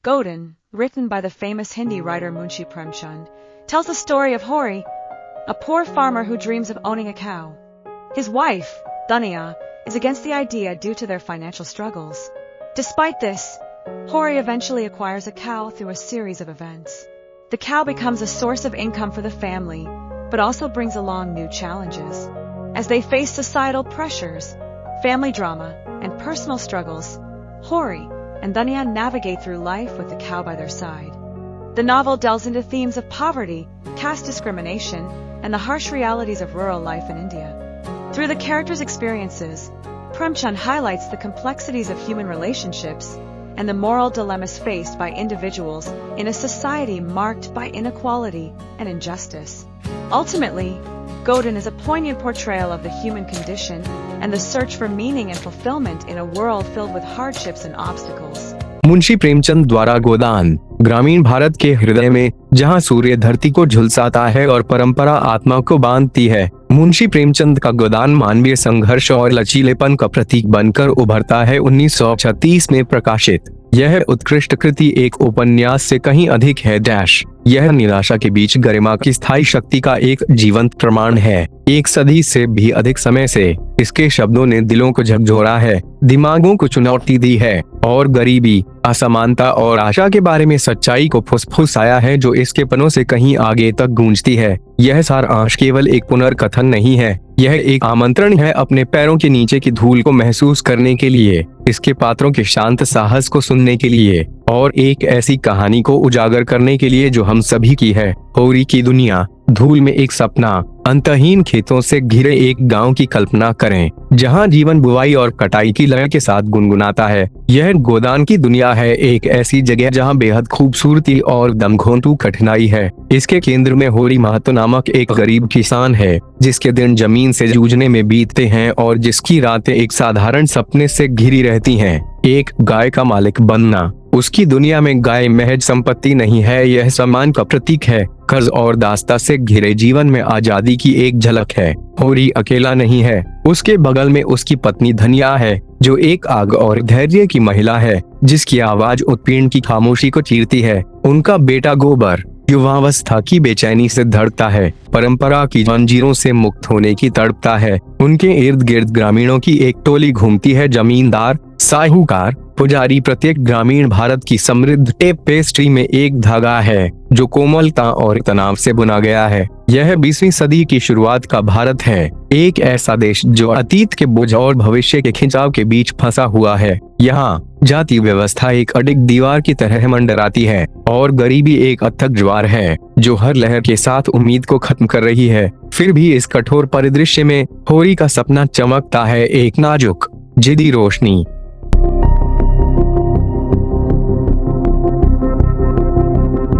Godin, written by the famous Hindi writer Munshi Premchand, tells the story of Hori, a poor farmer who dreams of owning a cow. His wife, Dania, is against the idea due to their financial struggles. Despite this, Hori eventually acquires a cow through a series of events. The cow becomes a source of income for the family, but also brings along new challenges. As they face societal pressures, family drama, and personal struggles, Hori and Dania navigate through life with the cow by their side. The novel delves into themes of poverty, caste discrimination, and the harsh realities of rural life in India. Through the characters' experiences, Premchand highlights the complexities of human relationships and the moral dilemmas faced by individuals in a society marked by inequality and injustice. Ultimately, Godin is a poignant portrayal of the human condition and the search for meaning and fulfillment in a world filled with hardships and obstacles. Munshi Premchand द्वारा गोदान ग्रामीण भारत के हृदय में, जहां सूर्य धरती को झुलसाता है और परंपरा आत्मा को बांधती है, मुंशी प्रेमचंद का गोदान मानवीय संघर्ष और लचीलेपन का प्रतीक बनकर उभरता है। 1936 में प्रकाशित यह उत्कृष्ट कृति एक उपन्यास से कहीं अधिक है। यह निराशा के बीच गरिमा की स्थायी शक्ति का एक जीवंत प्रमाण है। एक सदी से भी अधिक समय से इसके शब्दों ने दिलों को झकझोरा है, दिमागों को चुनौती दी है और गरीबी, असमानता और आशा के बारे में सच्चाई को फुसफुसाया है जो इसके पन्नों से कहीं आगे तक गूंजती है। यह सारांश केवल एक पुनर्कथन नहीं है, यह एक आमंत्रण है अपने पैरों के नीचे की धूल को महसूस करने के लिए, इसके पात्रों के शांत साहस को सुनने के लिए और एक ऐसी कहानी को उजागर करने के लिए जो हम सभी की है। होरी की दुनिया। धूल में एक सपना। अंतहीन खेतों से घिरे एक गांव की कल्पना करें, जहां जीवन बुवाई और कटाई की लय के साथ गुनगुनाता है। यह गोदान की दुनिया है, एक ऐसी जगह जहां बेहद खूबसूरती और दमघोंटू कठिनाई है। इसके केंद्र में होरी महतो नामक एक गरीब किसान है, जिसके दिन जमीन से जूझने में बीतते हैं और जिसकी रातें एक साधारण सपने से घिरी रहती हैं, एक गाय का मालिक बनना। उसकी दुनिया में गाय महज संपत्ति नहीं है, यह सम्मान का प्रतीक है। कर्ज और दास्ता से घिरे जीवन में आजादी की एक झलक है। होरी अकेला नहीं है, उसके बगल में उसकी पत्नी धनिया है, जो एक आग और धैर्य की महिला है, जिसकी आवाज उत्पीड़न की खामोशी को चीरती है। उनका बेटा गोबर युवावस्था की बेचैनी से धड़कता है, परंपरा की जंजीरों से मुक्त होने की तड़पता है। उनके इर्द गिर्द ग्रामीणों की एक टोली घूमती है, जमींदार, साहूकार, पुजारी। प्रत्येक ग्रामीण भारत की समृद्ध टेपेस्ट्री में एक धागा है जो कोमलता और तनाव से बुना गया है। यह 20वीं सदी की शुरुआत का भारत है, एक ऐसा देश जो अतीत के बोझ और भविष्य के खिंचाव के बीच फंसा हुआ है। यहाँ जाति व्यवस्था एक अडिग दीवार की तरह मंडराती है और गरीबी एक अथक ज्वार है जो हर लहर के साथ उम्मीद को खत्म कर रही है। फिर भी इस कठोर परिदृश्य में होरी का सपना चमकता है, एक नाजुक, जिद्दी रोशनी।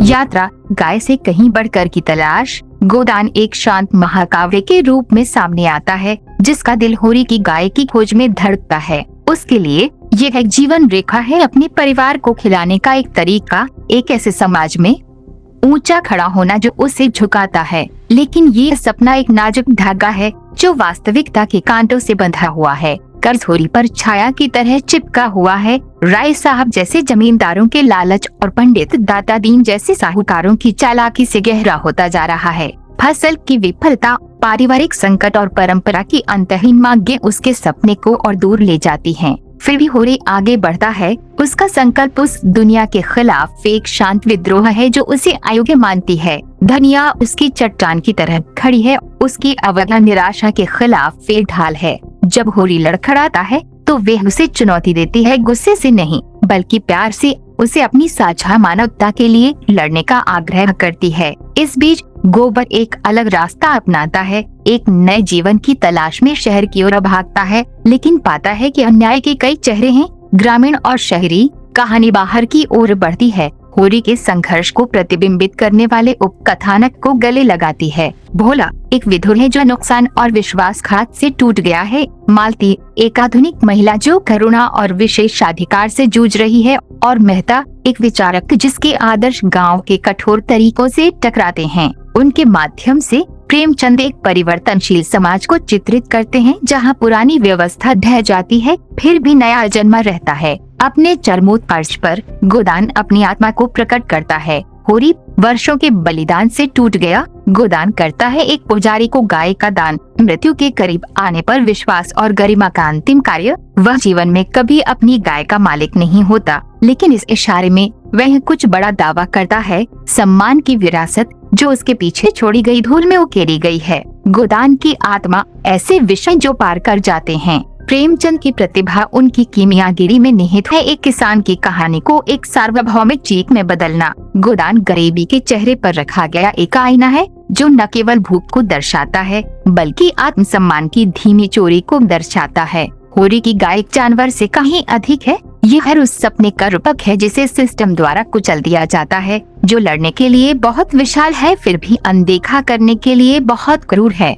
यात्रा, गाय से कहीं बढ़कर की तलाश। गोदान एक शांत महाकाव्य के रूप में सामने आता है, जिसका दिल होरी की गाय की खोज में धड़कता है। उसके लिए यह एक जीवन रेखा है, अपने परिवार को खिलाने का एक तरीका, एक ऐसे समाज में ऊंचा खड़ा होना जो उसे झुकाता है। लेकिन ये सपना एक नाजुक धागा है जो वास्तविकता के कांटों से बंधा हुआ है। कर्ज होरी पर छाया की तरह चिपका हुआ है। राय साहब जैसे जमींदारों के लालच और पंडित दाता दीन जैसे साहूकारों की चालाकी से गहरा होता जा रहा है। फसल की विफलता, पारिवारिक संकट और परंपरा की अंतहीन मांगें उसके सपने को और दूर ले जाती हैं। फिर भी होरी आगे बढ़ता है। उसका संकल्प उस दुनिया के खिलाफ एक शांत विद्रोह है जो उसे अयोग्य मानती है। धनिया उसकी चट्टान की तरह खड़ी है, उसकी अवज्ञा निराशा के खिलाफ एक ढाल है। जब होरी लड़खड़ाता है तो वह उसे चुनौती देती है, गुस्से से नहीं बल्कि प्यार से उसे अपनी साझा मानवता के लिए लड़ने का आग्रह करती है। इस बीच गोबर एक अलग रास्ता अपनाता है, एक नए जीवन की तलाश में शहर की ओर भागता है, लेकिन पाता है कि अन्याय के कई चेहरे हैं। ग्रामीण और शहरी कहानी बाहर की ओर बढ़ती है, होरी के संघर्ष को प्रतिबिंबित करने वाले उपकथानक को गले लगाती है। भोला एक विधुर है जो नुकसान और विश्वासघात से टूट गया है। मालती एक आधुनिक महिला जो करुणा और विशेषाधिकार से जूझ रही है, और मेहता एक विचारक जिसके आदर्श गांव के कठोर तरीकों से टकराते हैं। उनके माध्यम से प्रेमचंद एक परिवर्तनशील समाज को चित्रित करते हैं, जहां पुरानी व्यवस्था ढह जाती है फिर भी नया जन्मा रहता है। अपने चरमोत्कर्ष पर गोदान अपनी आत्मा को प्रकट करता है। होरी वर्षों के बलिदान से टूट गया। गोदान करता है एक पुजारी को गाय का दान। मृत्यु के करीब आने पर विश्वास और गरिमा का अंतिम कार्य। वह जीवन में कभी अपनी गाय का मालिक नहीं होता, लेकिन इस इशारे में वह कुछ बड़ा दावा करता है, सम्मान की विरासत जो उसके पीछे छोड़ी गई धूल में उकेरी गई है। गोदान की आत्मा ऐसे विषय जो पार कर जाते हैं। प्रेमचंद की प्रतिभा उनकी कीमियागिरी में निहित है। एक किसान की कहानी को एक सार्वभौमिक चीख में बदलना। गोदान गरीबी के चेहरे पर रखा गया एक आईना है जो न केवल भूख को दर्शाता है बल्कि आत्मसम्मान की धीमी चोरी को दर्शाता है। होरी की गाय एक जानवर से कहीं अधिक है। यह हर उस सपने का रूपक है जिसे सिस्टम द्वारा कुचल दिया जाता है, जो लड़ने के लिए बहुत विशाल है फिर भी अनदेखा करने के लिए बहुत क्रूर है।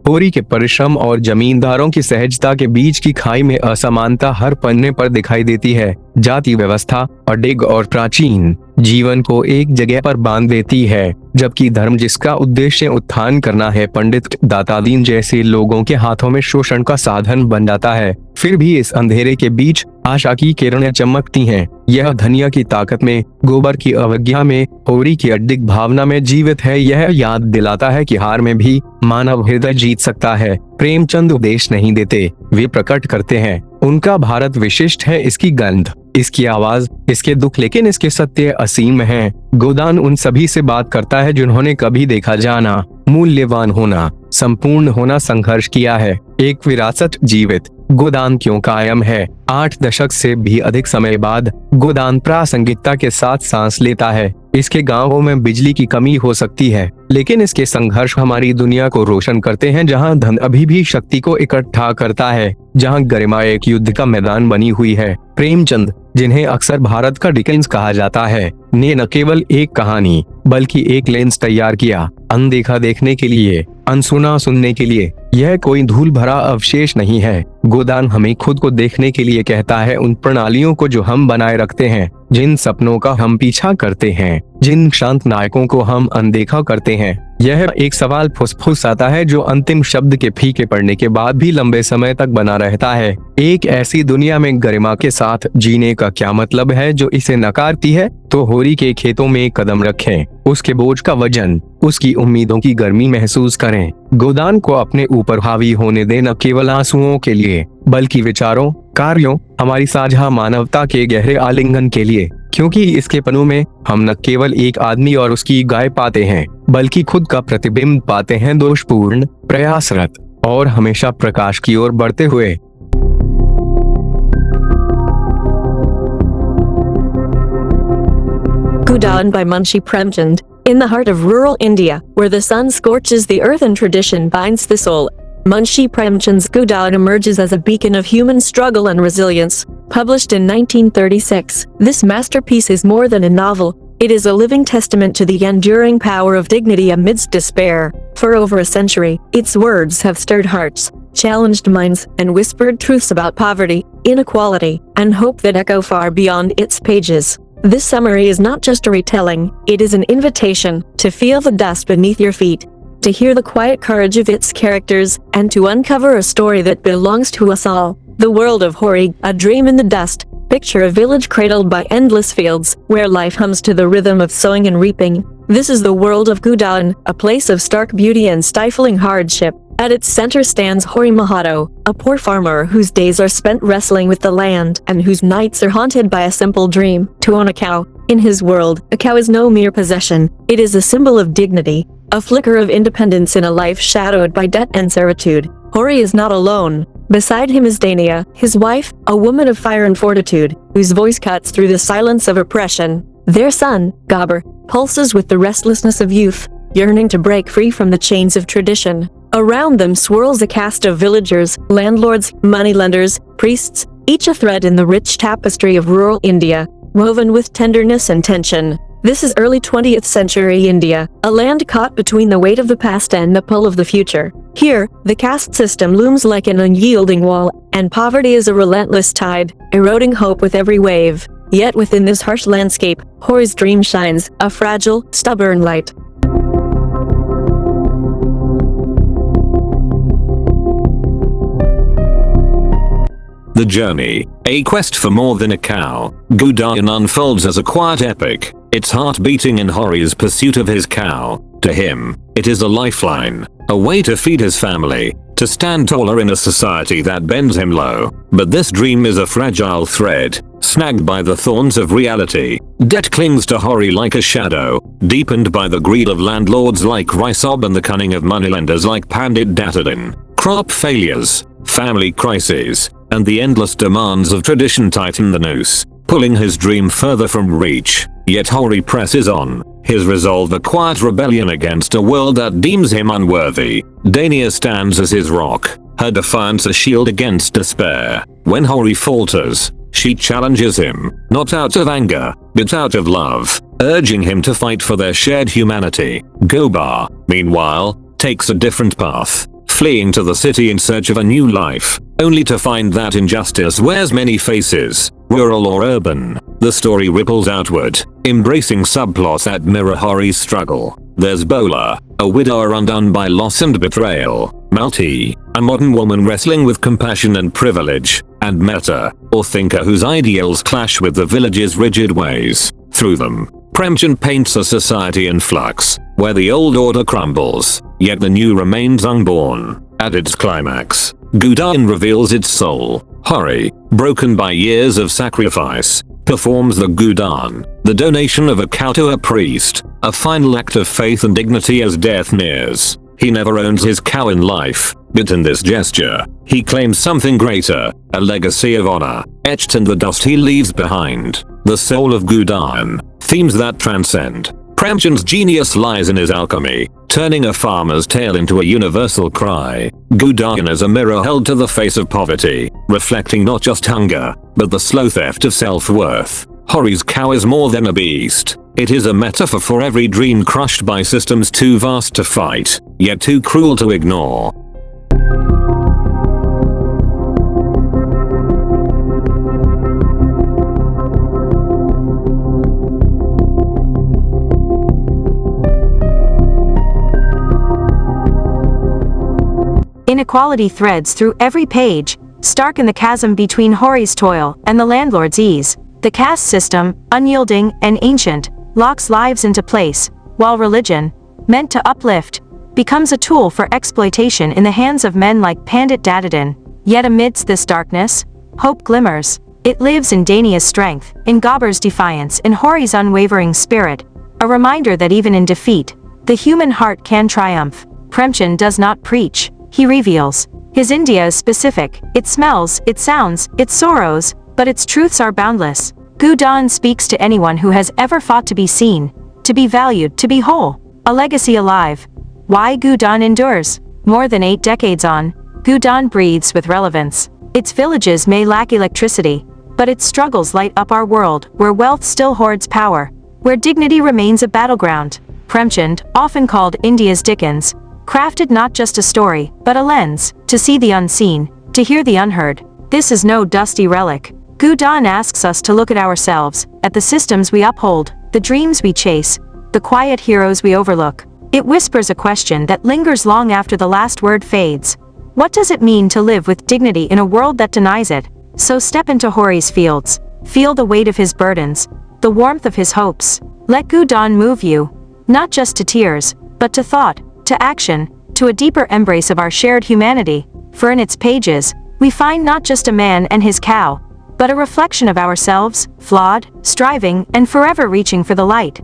होरी के परिश्रम और जमींदारों की सहजता के बीच की खाई में असमानता हर पन्ने पर दिखाई देती है। जाति व्यवस्था अडिग और प्राचीन जीवन को एक जगह पर बांध देती है, जबकि धर्म जिसका उद्देश्य उत्थान करना है पंडित दातादीन जैसे लोगों के हाथों में शोषण का साधन बन जाता है। फिर भी इस अंधेरे के बीच आशा की किरणें चमकती हैं। यह धनिया की ताकत में, गोबर की अवज्ञा में, होरी की अडिग भावना में जीवित है। यह याद दिलाता है कि हार में भी मानव हृदय जीत सकता है। प्रेमचंद उपदेश नहीं देते, वे प्रकट करते हैं। उनका भारत विशिष्ट है, इसकी गंध, इसकी आवाज, इसके दुख, लेकिन इसके सत्य असीम हैं। गोदान उन सभी से बात करता है जिन्होंने कभी देखा जाना, मूल्यवान होना, संपूर्ण होना संघर्ष किया है। एक विरासत जीवित। गोदान क्यों कायम है? 8 दशक से भी अधिक समय बाद गोदान प्रासंगिकता के साथ सांस लेता है। इसके गांवों में बिजली की कमी हो सकती है, लेकिन इसके संघर्ष हमारी दुनिया को रोशन करते हैं, जहां धन अभी भी शक्ति को इकट्ठा करता है, जहां गरिमा एक युद्ध का मैदान बनी हुई है। प्रेमचंद, जिन्हें अक्सर भारत का डिकेंस कहा जाता है, ने न केवल एक कहानी बल्कि एक लेंस तैयार किया, अनदेखा देखने के लिए, अनसुना सुनने के लिए। यह कोई धूल भरा अवशेष नहीं है। गोदान हमें खुद को देखने के लिए कहता है, उन प्रणालियों को जो हम बनाए रखते हैं, जिन सपनों का हम पीछा करते हैं, जिन शांत नायकों को हम अनदेखा करते हैं। यह एक सवाल फुसफुसाता है जो अंतिम शब्द के फीके पड़ने के बाद भी लंबे समय तक बना रहता है। एक ऐसी दुनिया में गरिमा के साथ जीने का क्या मतलब है जो इसे नकारती है? तो होरी के खेतों में कदम रखें, उसके बोझ का वजन, उसकी उम्मीदों की गर्मी महसूस करें। गोदान को अपने ऊपर हावी होने दें, न केवल आंसुओं के लिए बल्कि विचारों, कार्यों, हमारी साझा मानवता के गहरे आलिंगन के लिए। क्योंकि इसके पन्नों में हम न केवल एक आदमी और उसकी गाय पाते हैं, बल्कि खुद का प्रतिबिंब पाते हैं, दोषपूर्ण, प्रयासरत और हमेशा प्रकाश की ओर बढ़ते हुए। Godan by Munshi Premchand. In the heart of rural India, where the sun scorches the earth and tradition binds the soul, Munshi Premchand's Godan emerges as a beacon of human struggle and resilience. Published in 1936, this masterpiece is more than a novel. It is a living testament to the enduring power of dignity amidst despair. For over a century, its words have stirred hearts, challenged minds, and whispered truths about poverty, inequality, and hope that echo far beyond its pages. This summary is not just a retelling, it is an invitation to feel the dust beneath your feet, to hear the quiet courage of its characters, and to uncover a story that belongs to us all. The world of Hori, A Dream in the Dust. Picture a village cradled by endless fields, where life hums to the rhythm of sowing and reaping. This is the world of Godan, a place of stark beauty and stifling hardship. At its center stands Hori Mahato, a poor farmer whose days are spent wrestling with the land and whose nights are haunted by a simple dream, to own a cow. In his world, a cow is no mere possession. It is a symbol of dignity, a flicker of independence in a life shadowed by debt and servitude. Hori is not alone. Beside him is Dania, his wife, a woman of fire and fortitude, whose voice cuts through the silence of oppression. Their son, Gabar, pulses with the restlessness of youth, yearning to break free from the chains of tradition. Around them swirls a cast of villagers, landlords, moneylenders, priests, each a thread in the rich tapestry of rural India, woven with tenderness and tension. This is early 20th century India, a land caught between the weight of the past and the pull of the future. Here, the caste system looms like an unyielding wall, and poverty is a relentless tide, eroding hope with every wave. Yet within this harsh landscape, Hori's dream shines, a fragile, stubborn light. The journey, a quest for more than a cow, Gudan unfolds as a quiet epic, its heart beating in Hori's pursuit of his cow. To him, it is a lifeline, a way to feed his family, to stand taller in a society that bends him low. But this dream is a fragile thread, snagged by the thorns of reality. Debt clings to Hori like a shadow, deepened by the greed of landlords like Rysob and the cunning of moneylenders like Pandit Datadin. Crop failures, family crises, and the endless demands of tradition tighten the noose, pulling his dream further from reach. Yet Hori presses on, his resolve a quiet rebellion against a world that deems him unworthy. Dania stands as his rock, her defiance a shield against despair. When Hori falters, she challenges him, not out of anger, but out of love, urging him to fight for their shared humanity. Gobar, meanwhile, takes a different path, fleeing to the city in search of a new life, only to find that injustice wears many faces, rural or urban. The story ripples outward, embracing subplots that mirror Hori's struggle. There's Bola, a widower undone by loss and betrayal, Malti, a modern woman wrestling with compassion and privilege, and Meta, or thinker whose ideals clash with the village's rigid ways. Through them, Premchand paints a society in flux, where the old order crumbles, yet the new remains unborn. At its climax, Gudan reveals its soul. Hori, broken by years of sacrifice, performs the Gudan, the donation of a cow to a priest, a final act of faith and dignity as death nears. He never owns his cow in life, but in this gesture, he claims something greater, a legacy of honor, etched in the dust he leaves behind. The soul of Gudan, themes that transcend. Premchand's genius lies in his alchemy, turning a farmer's tale into a universal cry. Gudan is a mirror held to the face of poverty, reflecting not just hunger, but the slow theft of self-worth. Hori's cow is more than a beast. It is a metaphor for every dream crushed by systems too vast to fight, yet too cruel to ignore. Inequality threads through every page, stark in the chasm between Hori's toil and the landlord's ease. The caste system, unyielding and ancient, locks lives into place, while religion, meant to uplift, becomes a tool for exploitation in the hands of men like Pandit Datadin. Yet amidst this darkness, hope glimmers. It lives in Dania's strength, in Gobar's defiance, in Hori's unwavering spirit, a reminder that even in defeat, the human heart can triumph. Premchand does not preach, he reveals. His India is specific, it smells, it sounds, it sorrows, but its truths are boundless. Gudan speaks to anyone who has ever fought to be seen, to be valued, to be whole. A legacy alive. Why Gudan endures? More than 8 decades on, Gudan breathes with relevance. Its villages may lack electricity, but its struggles light up our world, where wealth still hoards power, where dignity remains a battleground. Premchand, often called India's Dickens, crafted not just a story, but a lens, to see the unseen, to hear the unheard. This is no dusty relic. Gudan asks us to look at ourselves, at the systems we uphold, the dreams we chase, the quiet heroes we overlook. It whispers a question that lingers long after the last word fades. What does it mean to live with dignity in a world that denies it? So step into Hori's fields, feel the weight of his burdens, the warmth of his hopes. Let Gudan move you, not just to tears, but to thought, to action, to a deeper embrace of our shared humanity. For in its pages, we find not just a man and his cow, but a reflection of ourselves, flawed, striving, and forever reaching for the light.